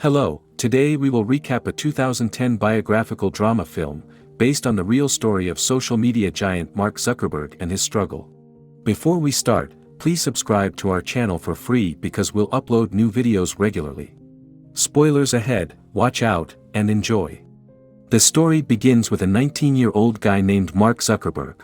Hello, today we will recap a 2010 biographical drama film, based on the real story of social media giant Mark Zuckerberg and his struggle. Before we start, please subscribe to our channel for free because we'll upload new videos regularly. Spoilers ahead, watch out, and enjoy. The story begins with a 19-year-old guy named Mark Zuckerberg.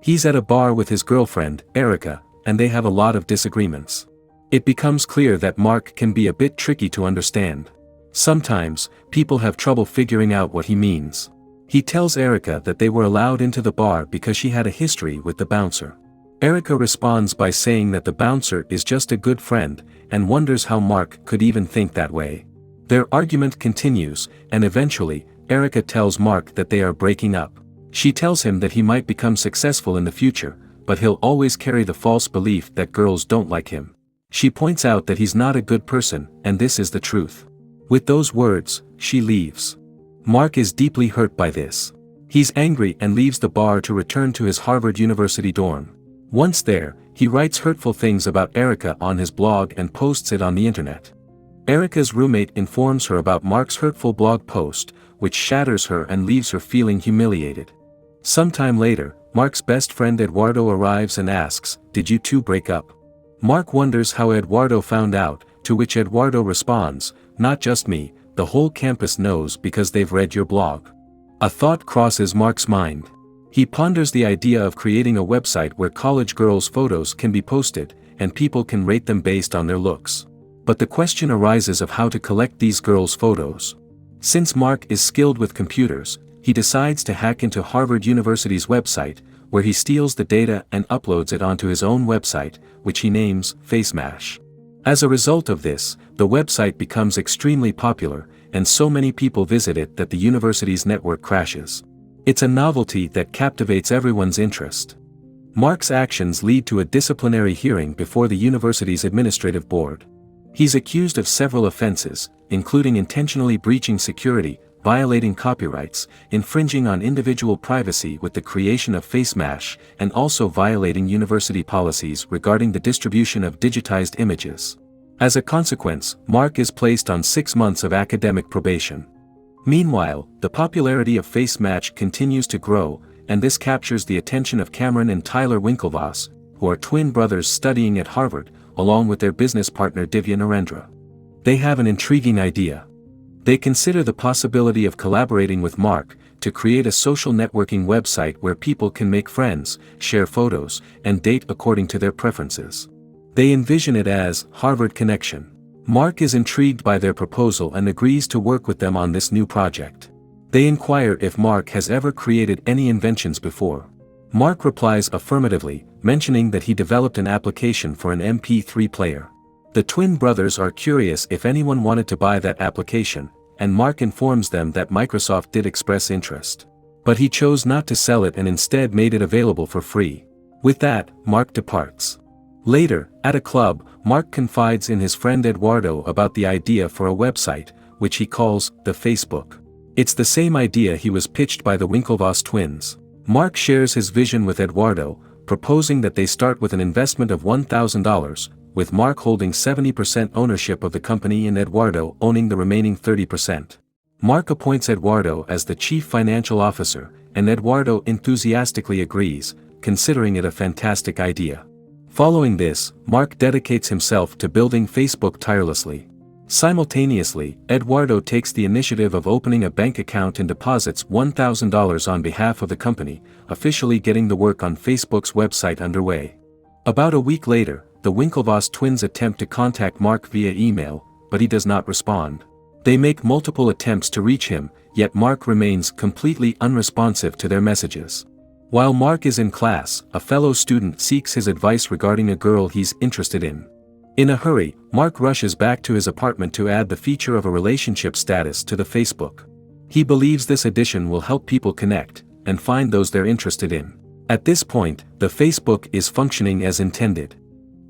He's at a bar with his girlfriend, Erica, and they have a lot of disagreements. It becomes clear that Mark can be a bit tricky to understand. Sometimes, people have trouble figuring out what he means. He tells Erica that they were allowed into the bar because she had a history with the bouncer. Erica responds by saying that the bouncer is just a good friend, and wonders how Mark could even think that way. Their argument continues, and eventually, Erica tells Mark that they are breaking up. She tells him that he might become successful in the future, but he'll always carry the false belief that girls don't like him. She points out that he's not a good person, and this is the truth. With those words, she leaves. Mark is deeply hurt by this. He's angry and leaves the bar to return to his Harvard University dorm. Once there, he writes hurtful things about Erica on his blog and posts it on the internet. Erica's roommate informs her about Mark's hurtful blog post, which shatters her and leaves her feeling humiliated. Sometime later, Mark's best friend Eduardo arrives and asks, "Did you two break up?" Mark wonders how Eduardo found out, to which Eduardo responds, "Not just me, the whole campus knows because they've read your blog." A thought crosses Mark's mind. He ponders the idea of creating a website where college girls' photos can be posted, and people can rate them based on their looks. But the question arises of how to collect these girls' photos. Since Mark is skilled with computers, he decides to hack into Harvard University's website, where he steals the data and uploads it onto his own website, which he names FaceMash. As a result of this, the website becomes extremely popular, and so many people visit it that the university's network crashes. It's a novelty that captivates everyone's interest. Mark's actions lead to a disciplinary hearing before the university's administrative board. He's accused of several offenses, including intentionally breaching security, violating copyrights, infringing on individual privacy with the creation of FaceMash, and also violating university policies regarding the distribution of digitized images. As a consequence, Mark is placed on 6 months of academic probation. Meanwhile, the popularity of FaceMash continues to grow, and this captures the attention of Cameron and Tyler Winklevoss, who are twin brothers studying at Harvard, along with their business partner Divya Narendra. They have an intriguing idea. They consider the possibility of collaborating with Mark to create a social networking website where people can make friends, share photos, and date according to their preferences. They envision it as Harvard Connection. Mark is intrigued by their proposal and agrees to work with them on this new project. They inquire if Mark has ever created any inventions before. Mark replies affirmatively, mentioning that he developed an application for an MP3 player. The twin brothers are curious if anyone wanted to buy that application, and Mark informs them that Microsoft did express interest. But he chose not to sell it and instead made it available for free. With that, Mark departs. Later, at a club, Mark confides in his friend Eduardo about the idea for a website, which he calls the Facebook. It's the same idea he was pitched by the Winklevoss twins. Mark shares his vision with Eduardo, proposing that they start with an investment of $1,000, with Mark holding 70% ownership of the company and Eduardo owning the remaining 30%. Mark appoints Eduardo as the chief financial officer, and Eduardo enthusiastically agrees, considering it a fantastic idea. Following this, Mark dedicates himself to building Facebook tirelessly. Simultaneously, Eduardo takes the initiative of opening a bank account and deposits $1,000 on behalf of the company, officially getting the work on Facebook's website underway. About a week later, the Winklevoss twins attempt to contact Mark via email, but he does not respond. They make multiple attempts to reach him, yet Mark remains completely unresponsive to their messages. While Mark is in class, a fellow student seeks his advice regarding a girl he's interested in. In a hurry, Mark rushes back to his apartment to add the feature of a relationship status to the Facebook. He believes this addition will help people connect and find those they're interested in. At this point, the Facebook is functioning as intended.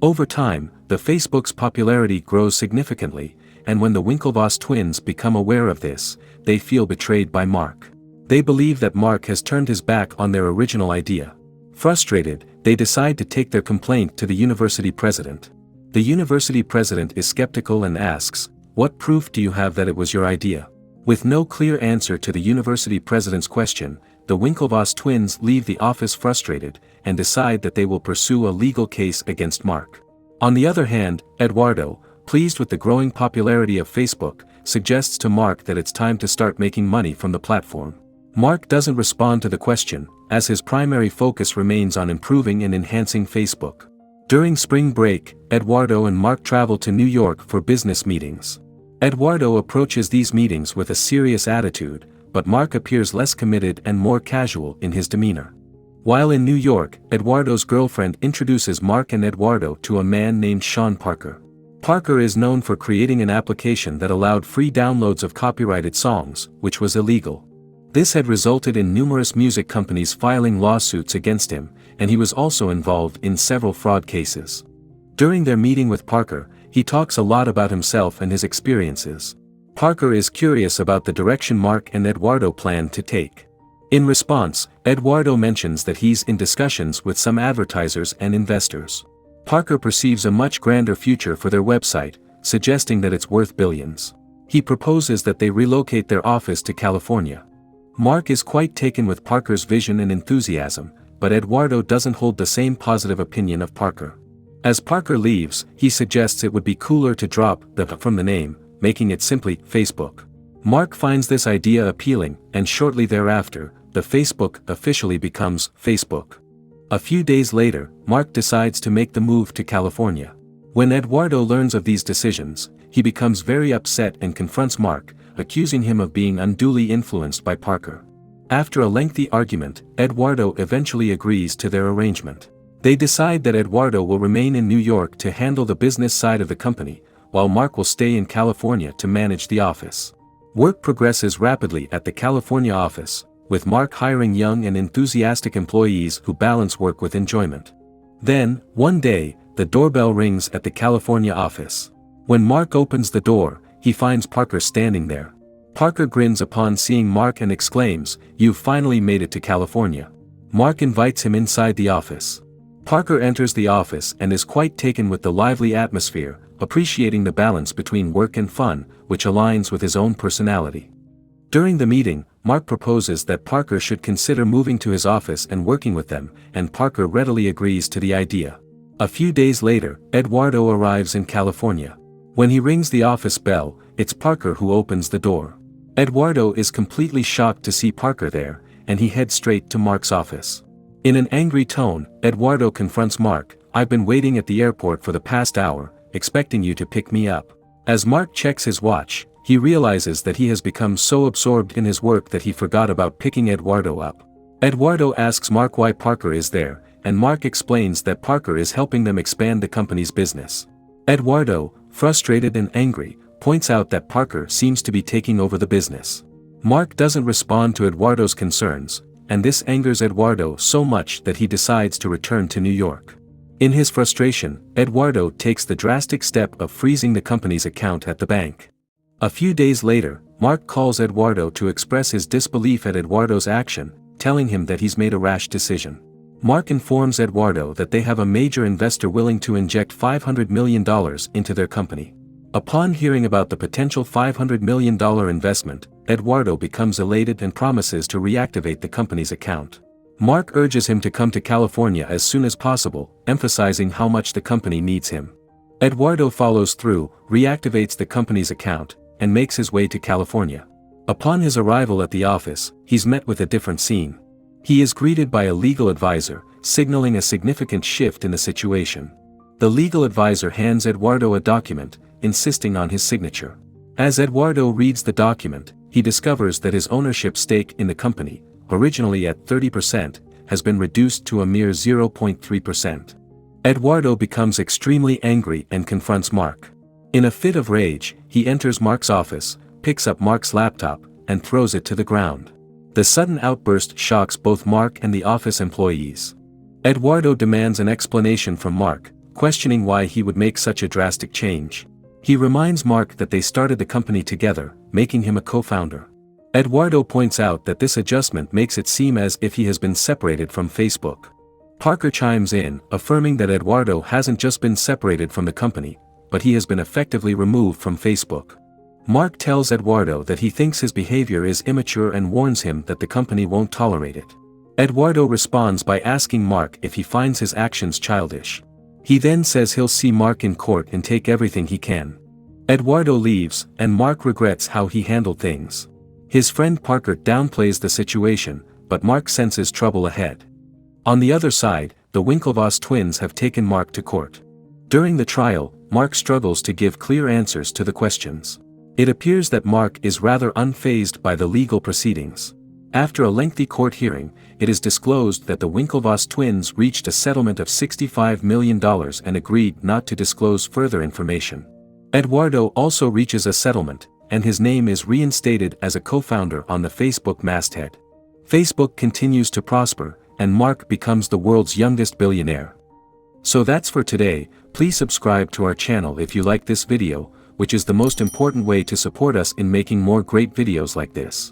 Over time, the Facebook's popularity grows significantly, and when the Winklevoss twins become aware of this, they feel betrayed by Mark. They believe that Mark has turned his back on their original idea. Frustrated, they decide to take their complaint to the university president. The university president is skeptical and asks, "What proof do you have that it was your idea?" With no clear answer to the university president's question, the Winklevoss twins leave the office frustrated, and decide that they will pursue a legal case against Mark. On the other hand, Eduardo, pleased with the growing popularity of Facebook, suggests to Mark that it's time to start making money from the platform. Mark doesn't respond to the question, as his primary focus remains on improving and enhancing Facebook. During spring break, Eduardo and Mark travel to New York for business meetings. Eduardo approaches these meetings with a serious attitude, but Mark appears less committed and more casual in his demeanor. While in New York, Eduardo's girlfriend introduces Mark and Eduardo to a man named Sean Parker. Parker is known for creating an application that allowed free downloads of copyrighted songs, which was illegal. This had resulted in numerous music companies filing lawsuits against him, and he was also involved in several fraud cases. During their meeting with Parker, he talks a lot about himself and his experiences. Parker is curious about the direction Mark and Eduardo plan to take. In response, Eduardo mentions that he's in discussions with some advertisers and investors. Parker perceives a much grander future for their website, suggesting that it's worth billions. He proposes that they relocate their office to California. Mark is quite taken with Parker's vision and enthusiasm, but Eduardo doesn't hold the same positive opinion of Parker. As Parker leaves, he suggests it would be cooler to drop the from the name, making it simply Facebook. Mark finds this idea appealing, and shortly thereafter, the Facebook officially becomes Facebook. A few days later, Mark decides to make the move to California. When Eduardo learns of these decisions, he becomes very upset and confronts Mark, accusing him of being unduly influenced by Parker. After a lengthy argument, Eduardo eventually agrees to their arrangement. They decide that Eduardo will remain in New York to handle the business side of the company, while Mark will stay in California to manage the office. Work progresses rapidly at the California office, with Mark hiring young and enthusiastic employees who balance work with enjoyment. Then, one day, the doorbell rings at the California office. When Mark opens the door, he finds Parker standing there. Parker grins upon seeing Mark and exclaims, "You've finally made it to California." Mark invites him inside the office. Parker enters the office and is quite taken with the lively atmosphere, appreciating the balance between work and fun, which aligns with his own personality. During the meeting, Mark proposes that Parker should consider moving to his office and working with them, and Parker readily agrees to the idea. A few days later, Eduardo arrives in California. When he rings the office bell, it's Parker who opens the door. Eduardo is completely shocked to see Parker there, and he heads straight to Mark's office. In an angry tone, Eduardo confronts Mark, "I've been waiting at the airport for the past hour, expecting you to pick me up." As Mark checks his watch, he realizes that he has become so absorbed in his work that he forgot about picking Eduardo up. Eduardo asks Mark why Parker is there, and Mark explains that Parker is helping them expand the company's business. Eduardo, frustrated and angry, points out that Parker seems to be taking over the business. Mark doesn't respond to Eduardo's concerns, and this angers Eduardo so much that he decides to return to New York. In his frustration, Eduardo takes the drastic step of freezing the company's account at the bank. A few days later, Mark calls Eduardo to express his disbelief at Eduardo's action, telling him that he's made a rash decision. Mark informs Eduardo that they have a major investor willing to inject $500 million into their company. Upon hearing about the potential $500 million investment, Eduardo becomes elated and promises to reactivate the company's account. Mark urges him to come to California as soon as possible, emphasizing how much the company needs him. Eduardo follows through, reactivates the company's account, and makes his way to California. Upon his arrival at the office, he's met with a different scene. He is greeted by a legal advisor, signaling a significant shift in the situation. The legal advisor hands Eduardo a document, insisting on his signature. As Eduardo reads the document, he discovers that his ownership stake in the company, originally at 30%, has been reduced to a mere 0.3%. Eduardo becomes extremely angry and confronts Mark. In a fit of rage, he enters Mark's office, picks up Mark's laptop, and throws it to the ground. The sudden outburst shocks both Mark and the office employees. Eduardo demands an explanation from Mark, questioning why he would make such a drastic change. He reminds Mark that they started the company together, making him a co-founder. Eduardo points out that this adjustment makes it seem as if he has been separated from Facebook. Parker chimes in, affirming that Eduardo hasn't just been separated from the company, but he has been effectively removed from Facebook. Mark tells Eduardo that he thinks his behavior is immature and warns him that the company won't tolerate it. Eduardo responds by asking Mark if he finds his actions childish. He then says he'll see Mark in court and take everything he can. Eduardo leaves, and Mark regrets how he handled things. His friend Parker downplays the situation, but Mark senses trouble ahead. On the other side, the Winklevoss twins have taken Mark to court. During the trial, Mark struggles to give clear answers to the questions. It appears that Mark is rather unfazed by the legal proceedings. After a lengthy court hearing, it is disclosed that the Winklevoss twins reached a settlement of $65 million and agreed not to disclose further information. Eduardo also reaches a settlement, and his name is reinstated as a co-founder on the Facebook masthead. Facebook continues to prosper, and Mark becomes the world's youngest billionaire. So that's for today. Please subscribe to our channel if you like this video, which is the most important way to support us in making more great videos like this.